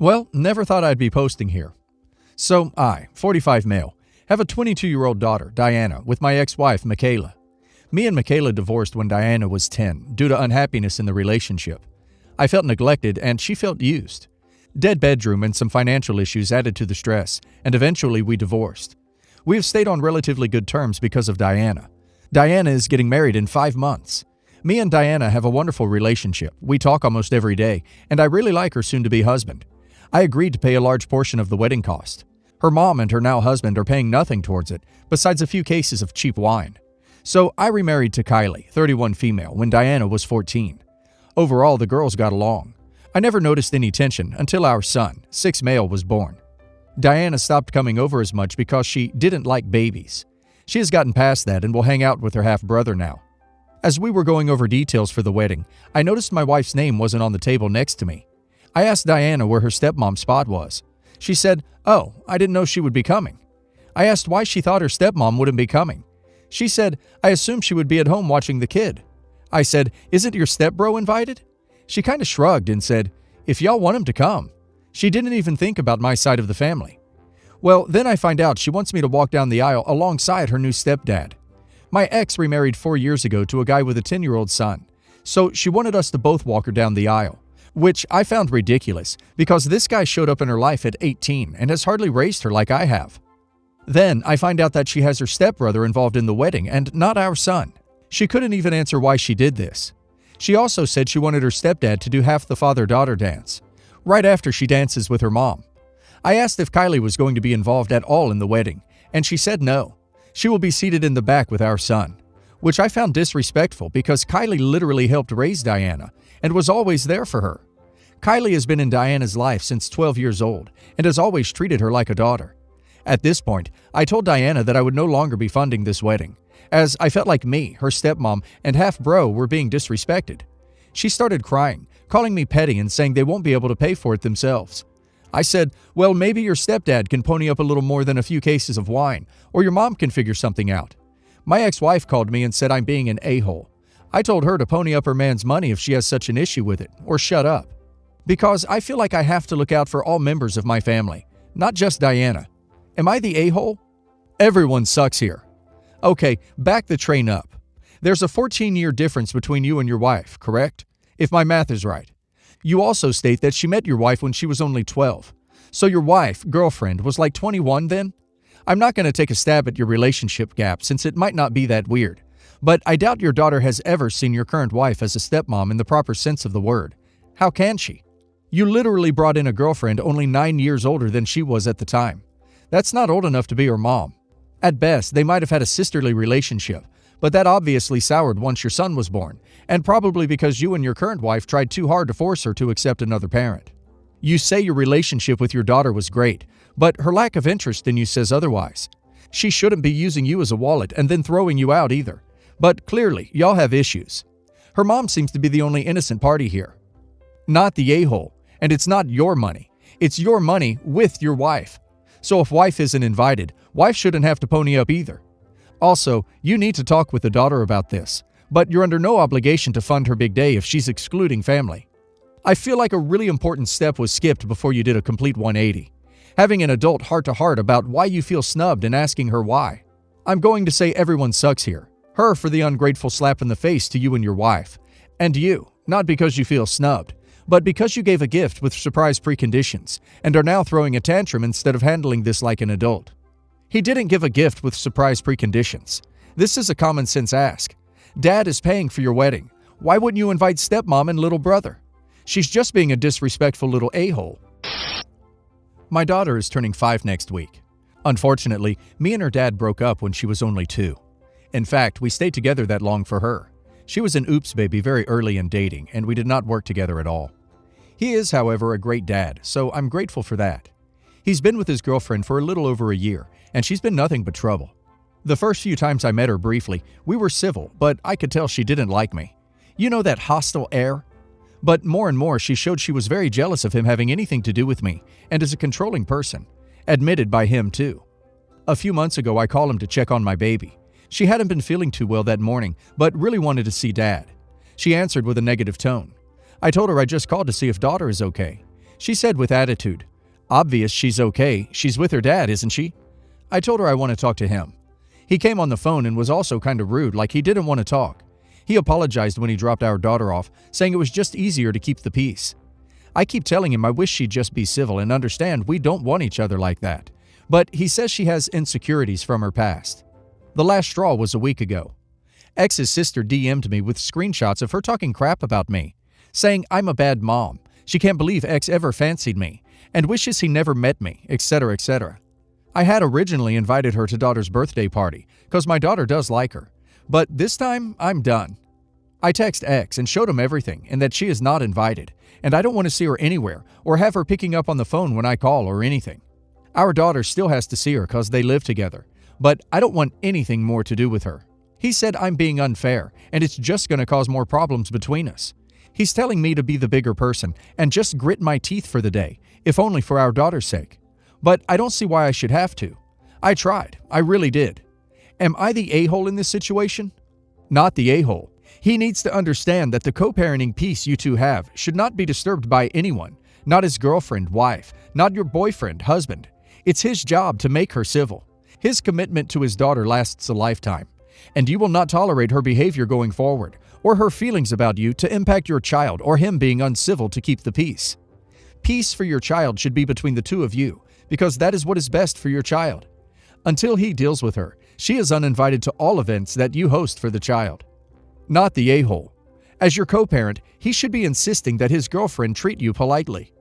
Well, never thought I'd be posting here. So I, 45 male, have a 22-year-old daughter, Diana, with my ex-wife, Michaela. Me and Michaela divorced when Diana was 10 due to unhappiness in the relationship. I felt neglected and she felt used. Dead bedroom and some financial issues added to the stress, and eventually we divorced. We have stayed on relatively good terms because of Diana. Diana is getting married in 5 months. Me and Diana have a wonderful relationship. We talk almost every day, and I really like her soon-to-be husband. I agreed to pay a large portion of the wedding cost. Her mom and her now husband are paying nothing towards it, besides a few cases of cheap wine. So I remarried to Kylie, 31 female, when Diana was 14. Overall, the girls got along. I never noticed any tension until our son, 6 male, was born. Diana stopped coming over as much because she didn't like babies. She has gotten past that and will hang out with her half-brother now. As we were going over details for the wedding, I noticed my wife's name wasn't on the table next to me. I asked Diana where her stepmom's spot was. She said, "Oh, I didn't know she would be coming." I asked why she thought her stepmom wouldn't be coming. She said, "I assumed she would be at home watching the kid." I said, "Isn't your stepbro invited?" She kind of shrugged and said, "If y'all want him to come." She didn't even think about my side of the family. Well, then I find out she wants me to walk down the aisle alongside her new stepdad. My ex remarried 4 years ago to a guy with a 10-year-old son, so she wanted us to both walk her down the aisle, which I found ridiculous because this guy showed up in her life at 18 and has hardly raised her like I have. Then I find out that she has her stepbrother involved in the wedding and not our son. She couldn't even answer why she did this. She also said she wanted her stepdad to do half the father-daughter dance, right after she dances with her mom. I asked if Kylie was going to be involved at all in the wedding, and she said no. She will be seated in the back with our son, which I found disrespectful because Kylie literally helped raise Diana and was always there for her. Kylie has been in Diana's life since 12 years old and has always treated her like a daughter. At this point, I told Diana that I would no longer be funding this wedding, as I felt like me, her stepmom, and half-bro were being disrespected. She started crying, calling me petty and saying they won't be able to pay for it themselves. I said, "Well, maybe your stepdad can pony up a little more than a few cases of wine, or your mom can figure something out." My ex-wife called me and said I'm being an a-hole. I told her to pony up her man's money if she has such an issue with it, or shut up. Because I feel like I have to look out for all members of my family, not just Diana. Am I the a-hole? Everyone sucks here. Okay, back the train up. There's a 14-year difference between you and your wife, correct? If my math is right. You also state that she met your wife when she was only 12. So your wife, girlfriend, was like 21 then? I'm not going to take a stab at your relationship gap since it might not be that weird. But I doubt your daughter has ever seen your current wife as a stepmom in the proper sense of the word. How can she? You literally brought in a girlfriend only 9 years older than she was at the time. That's not old enough to be her mom. At best, they might have had a sisterly relationship, but that obviously soured once your son was born, and probably because you and your current wife tried too hard to force her to accept another parent. You say your relationship with your daughter was great, but her lack of interest in you says otherwise. She shouldn't be using you as a wallet and then throwing you out either. But clearly, y'all have issues. Her mom seems to be the only innocent party here. Not the a-hole, and it's not your money. It's your money with your wife. So if wife isn't invited, wife shouldn't have to pony up either. Also, you need to talk with the daughter about this, but you're under no obligation to fund her big day if she's excluding family. I feel like a really important step was skipped before you did a complete 180. Having an adult heart-to-heart about why you feel snubbed and asking her why. I'm going to say everyone sucks here. Her for the ungrateful slap in the face to you and your wife. And you, not because you feel snubbed, but because you gave a gift with surprise preconditions and are now throwing a tantrum instead of handling this like an adult. He didn't give a gift with surprise preconditions. This is a common sense ask. Dad is paying for your wedding. Why wouldn't you invite stepmom and little brother? She's just being a disrespectful little a-hole. My daughter is turning 5 next week. Unfortunately, me and her dad broke up when she was only 2. In fact, we stayed together that long for her. She was an oops baby very early in dating, and we did not work together at all. He is, however, a great dad, so I'm grateful for that. He's been with his girlfriend for a little over a year, and she's been nothing but trouble. The first few times I met her briefly, we were civil, but I could tell she didn't like me. You know that hostile air? But more and more, she showed she was very jealous of him having anything to do with me, and is a controlling person. Admitted by him, too. A few months ago, I called him to check on my baby. She hadn't been feeling too well that morning, but really wanted to see Dad. She answered with a negative tone. I told her I just called to see if daughter is okay. She said with attitude, "Obvious she's okay. She's with her dad, isn't she?" I told her I want to talk to him. He came on the phone and was also kind of rude, like he didn't want to talk. He apologized when he dropped our daughter off, saying it was just easier to keep the peace. I keep telling him I wish she'd just be civil and understand we don't want each other like that. But he says she has insecurities from her past. The last straw was a week ago. Ex's sister DM'd me with screenshots of her talking crap about me, saying I'm a bad mom, she can't believe Ex ever fancied me, and wishes he never met me, etc., etc. I had originally invited her to daughter's birthday party, cause my daughter does like her. But this time, I'm done. I text X and showed him everything and that she is not invited, and I don't want to see her anywhere or have her picking up on the phone when I call or anything. Our daughter still has to see her cause they live together, but I don't want anything more to do with her. He said I'm being unfair and it's just going to cause more problems between us. He's telling me to be the bigger person and just grit my teeth for the day, if only for our daughter's sake. But I don't see why I should have to. I tried. I really did. Am I the a-hole in this situation? Not the a-hole. He needs to understand that the co-parenting peace you two have should not be disturbed by anyone, not his girlfriend, wife, not your boyfriend, husband. It's his job to make her civil. His commitment to his daughter lasts a lifetime, and you will not tolerate her behavior going forward, or her feelings about you to impact your child or him being uncivil to keep the peace. Peace for your child should be between the two of you, because that is what is best for your child. Until he deals with her, she is uninvited to all events that you host for the child. Not the a-hole. As your co-parent, he should be insisting that his girlfriend treat you politely.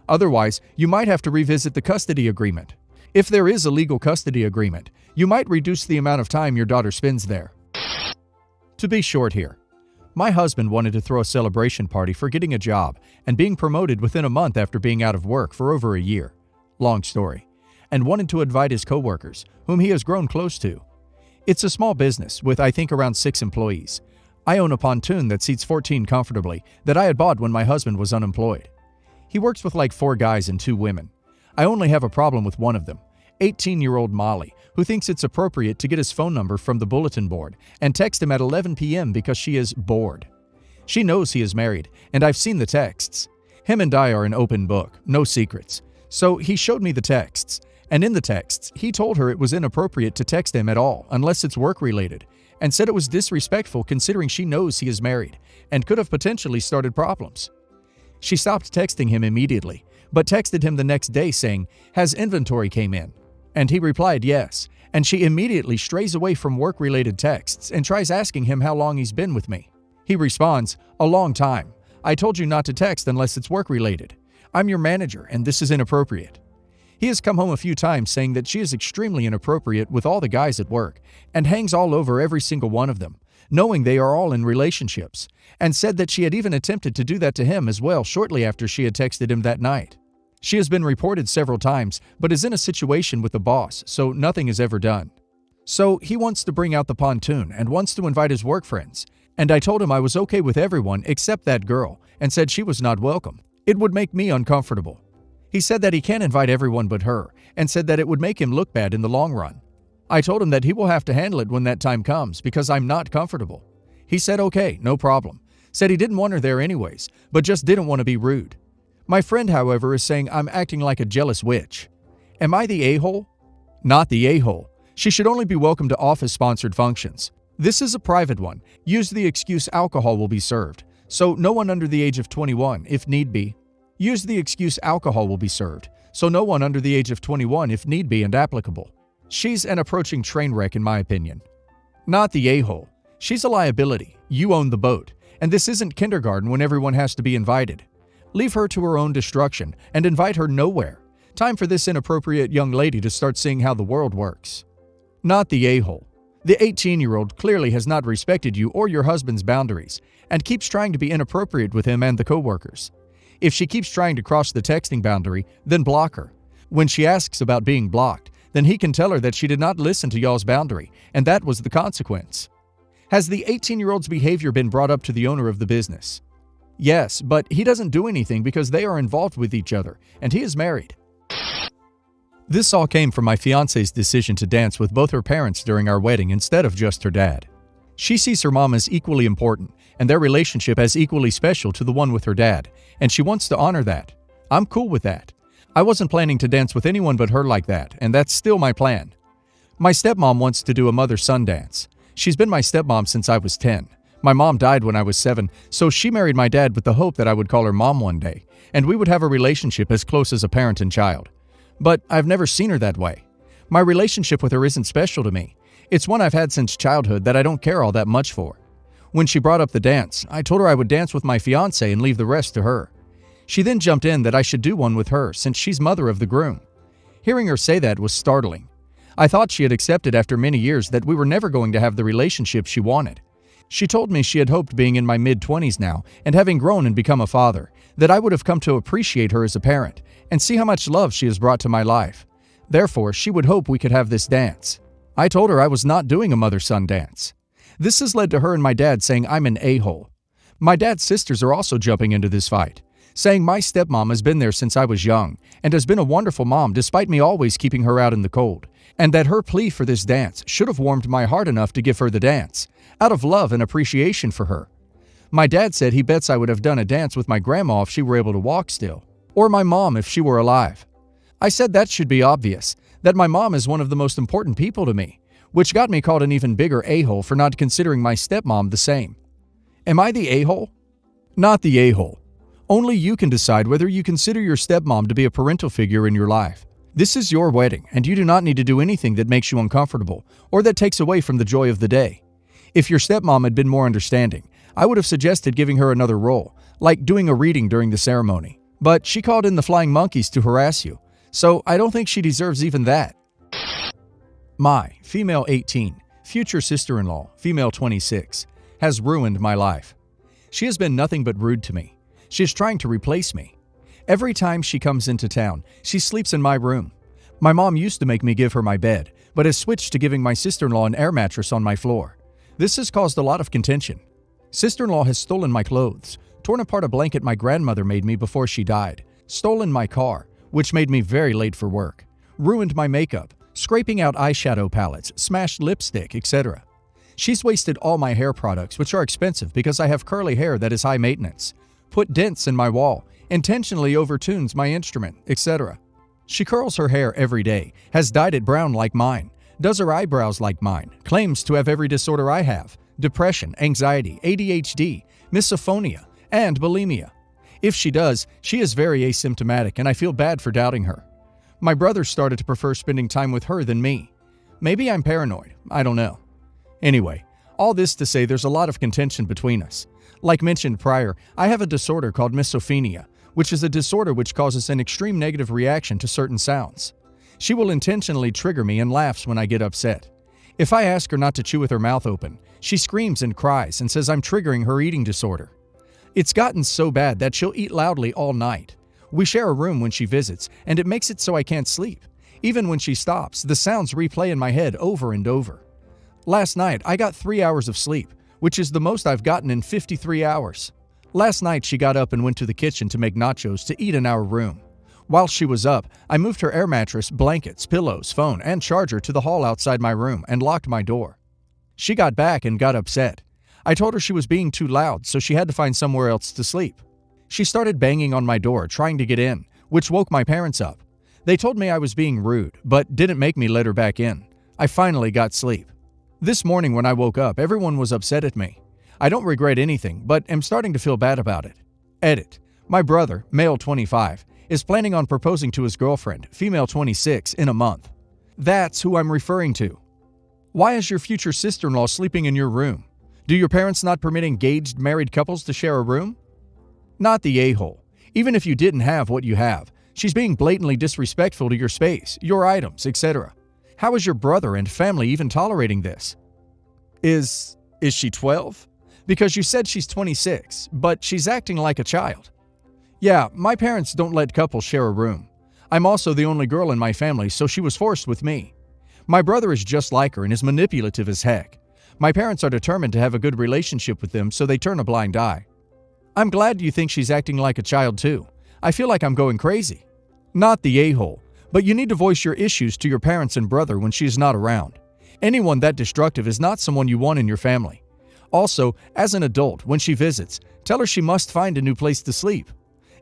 Otherwise, you might have to revisit the custody agreement. If there is a legal custody agreement, you might reduce the amount of time your daughter spends there. To be short here, my husband wanted to throw a celebration party for getting a job and being promoted within a month after being out of work for over a year. Long story. And wanted to invite his coworkers, whom he has grown close to. It's a small business with, I think, around 6 employees. I own a pontoon that seats 14 comfortably that I had bought when my husband was unemployed. He works with like 4 guys and 2 women. I only have a problem with one of them, 18-year-old Molly, who thinks it's appropriate to get his phone number from the bulletin board and text him at 11 p.m. because she is bored. She knows he is married, and I've seen the texts. Him and I are an open book, no secrets. So he showed me the texts, and in the texts, he told her it was inappropriate to text him at all unless it's work-related, and said it was disrespectful considering she knows he is married and could have potentially started problems. She stopped texting him immediately, but texted him the next day saying, "Has inventory came in?" And he replied yes, and she immediately strays away from work-related texts and tries asking him how long he's been with me. He responds, "A long time. I told you not to text unless it's work-related. I'm your manager, and this is inappropriate." He has come home a few times saying that she is extremely inappropriate with all the guys at work and hangs all over every single one of them, knowing they are all in relationships, and said that she had even attempted to do that to him as well shortly after she had texted him that night. She has been reported several times, but is in a situation with the boss, so nothing is ever done. So he wants to bring out the pontoon and wants to invite his work friends, and I told him I was okay with everyone except that girl and said she was not welcome. It would make me uncomfortable. He said that he can't invite everyone but her, and said that it would make him look bad in the long run. I told him that he will have to handle it when that time comes because I'm not comfortable. He said okay, no problem. Said he didn't want her there anyways, but just didn't want to be rude. My friend, however, is saying I'm acting like a jealous witch. Am I the a-hole? Not the a-hole. She should only be welcome to office-sponsored functions. This is a private one. Use the excuse alcohol will be served, so no one under the age of 21, if need be. Use the excuse alcohol will be served, so no one under the age of 21 if need be and applicable. She's an approaching train wreck in my opinion. Not the a-hole. She's a liability. You own the boat, and this isn't kindergarten when everyone has to be invited. Leave her to her own destruction and invite her nowhere. Time for this inappropriate young lady to start seeing how the world works. Not the a-hole. The 18-year-old clearly has not respected you or your husband's boundaries and keeps trying to be inappropriate with him and the coworkers. If she keeps trying to cross the texting boundary, then block her. When she asks about being blocked, then he can tell her that she did not listen to y'all's boundary, and that was the consequence. Has the 18-year-old's behavior been brought up to the owner of the business? Yes, but he doesn't do anything because they are involved with each other, and he is married. This all came from my fiance's decision to dance with both her parents during our wedding instead of just her dad. She sees her mom as equally important, and their relationship as equally special to the one with her dad, and she wants to honor that. I'm cool with that. I wasn't planning to dance with anyone but her like that, and that's still my plan. My stepmom wants to do a mother-son dance. She's been my stepmom since I was 10. My mom died when I was 7, so she married my dad with the hope that I would call her mom one day, and we would have a relationship as close as a parent and child. But I've never seen her that way. My relationship with her isn't special to me. It's one I've had since childhood that I don't care all that much for. When she brought up the dance, I told her I would dance with my fiancé and leave the rest to her. She then jumped in that I should do one with her since she's mother of the groom. Hearing her say that was startling. I thought she had accepted after many years that we were never going to have the relationship she wanted. She told me she had hoped being in my mid-20s now and having grown and become a father, that I would have come to appreciate her as a parent and see how much love she has brought to my life. Therefore, she would hope we could have this dance. I told her I was not doing a mother-son dance. This has led to her and my dad saying I'm an a-hole. My dad's sisters are also jumping into this fight, saying my stepmom has been there since I was young and has been a wonderful mom despite me always keeping her out in the cold, and that her plea for this dance should have warmed my heart enough to give her the dance, out of love and appreciation for her. My dad said he bets I would have done a dance with my grandma if she were able to walk still, or my mom if she were alive. I said that should be obvious, that my mom is one of the most important people to me, which got me called an even bigger a-hole for not considering my stepmom the same. Am I the a-hole? Not the a-hole. Only you can decide whether you consider your stepmom to be a parental figure in your life. This is your wedding, and you do not need to do anything that makes you uncomfortable or that takes away from the joy of the day. If your stepmom had been more understanding, I would have suggested giving her another role, like doing a reading during the ceremony. But she called in the flying monkeys to harass you, so I don't think she deserves even that. My female 18, future sister-in-law, female 26, has ruined my life. She has been nothing but rude to me. She is trying to replace me. Every time she comes into town, she sleeps in my room. My mom used to make me give her my bed, but has switched to giving my sister-in-law an air mattress on my floor. This has caused a lot of contention. Sister-in-law has stolen my clothes, torn apart a blanket my grandmother made me before she died, stolen my car, which made me very late for work, ruined my makeup, scraping out eyeshadow palettes, smashed lipstick, etc. She's wasted all my hair products, which are expensive because I have curly hair that is high maintenance, put dents in my wall, intentionally overtunes my instrument, etc. She curls her hair every day, has dyed it brown like mine, does her eyebrows like mine, claims to have every disorder I have, depression, anxiety, ADHD, misophonia, and bulimia. If she does, she is very asymptomatic and I feel bad for doubting her. My brother started to prefer spending time with her than me. Maybe I'm paranoid, I don't know. Anyway, all this to say there's a lot of contention between us. Like mentioned prior, I have a disorder called misophonia, which is a disorder which causes an extreme negative reaction to certain sounds. She will intentionally trigger me and laughs when I get upset. If I ask her not to chew with her mouth open, she screams and cries and says I'm triggering her eating disorder. It's gotten so bad that she'll eat loudly all night. We share a room when she visits, and it makes it so I can't sleep. Even when she stops, the sounds replay in my head over and over. Last night, I got 3 hours of sleep, which is the most I've gotten in 53 hours. Last night, she got up and went to the kitchen to make nachos to eat in our room. While she was up, I moved her air mattress, blankets, pillows, phone, and charger to the hall outside my room and locked my door. She got back and got upset. I told her she was being too loud, so she had to find somewhere else to sleep. She started banging on my door, trying to get in, which woke my parents up. They told me I was being rude, but didn't make me let her back in. I finally got sleep. This morning when I woke up, everyone was upset at me. I don't regret anything, but am starting to feel bad about it. Edit. My brother, male 25, is planning on proposing to his girlfriend, female 26, in a month. That's who I'm referring to. Why is your future sister-in-law sleeping in your room? Do your parents not permit engaged married couples to share a room? Not the a-hole. Even if you didn't have what you have, she's being blatantly disrespectful to your space, your items, etc. How is your brother and family even tolerating this? Is she 12? Because you said she's 26, but she's acting like a child. Yeah, my parents don't let couples share a room. I'm also the only girl in my family, so she was forced with me. My brother is just like her and is manipulative as heck. My parents are determined to have a good relationship with them, so they turn a blind eye. I'm glad you think she's acting like a child too. I feel like I'm going crazy. Not the a-hole, but you need to voice your issues to your parents and brother when she is not around. Anyone that destructive is not someone you want in your family. Also, as an adult, when she visits, tell her she must find a new place to sleep.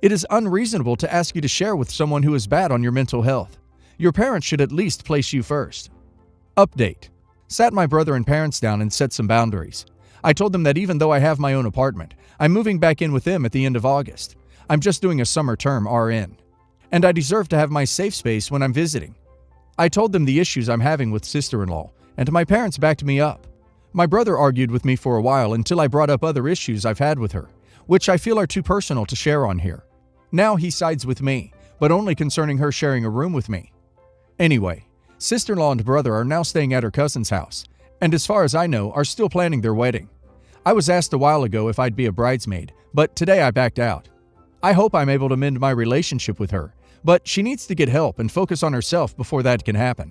It is unreasonable to ask you to share with someone who is bad on your mental health. Your parents should at least place you first. Update. Sat my brother and parents down and set some boundaries. I told them that even though I have my own apartment, I'm moving back in with them at the end of August. I'm just doing a summer term RN. And I deserve to have my safe space when I'm visiting. I told them the issues I'm having with sister-in-law, and my parents backed me up. My brother argued with me for a while until I brought up other issues I've had with her, which I feel are too personal to share on here. Now he sides with me, but only concerning her sharing a room with me. Anyway, sister-in-law and brother are now staying at her cousin's house, and as far as I know, are still planning their wedding. I was asked a while ago if I'd be a bridesmaid, but today I backed out. I hope I'm able to mend my relationship with her, but she needs to get help and focus on herself before that can happen.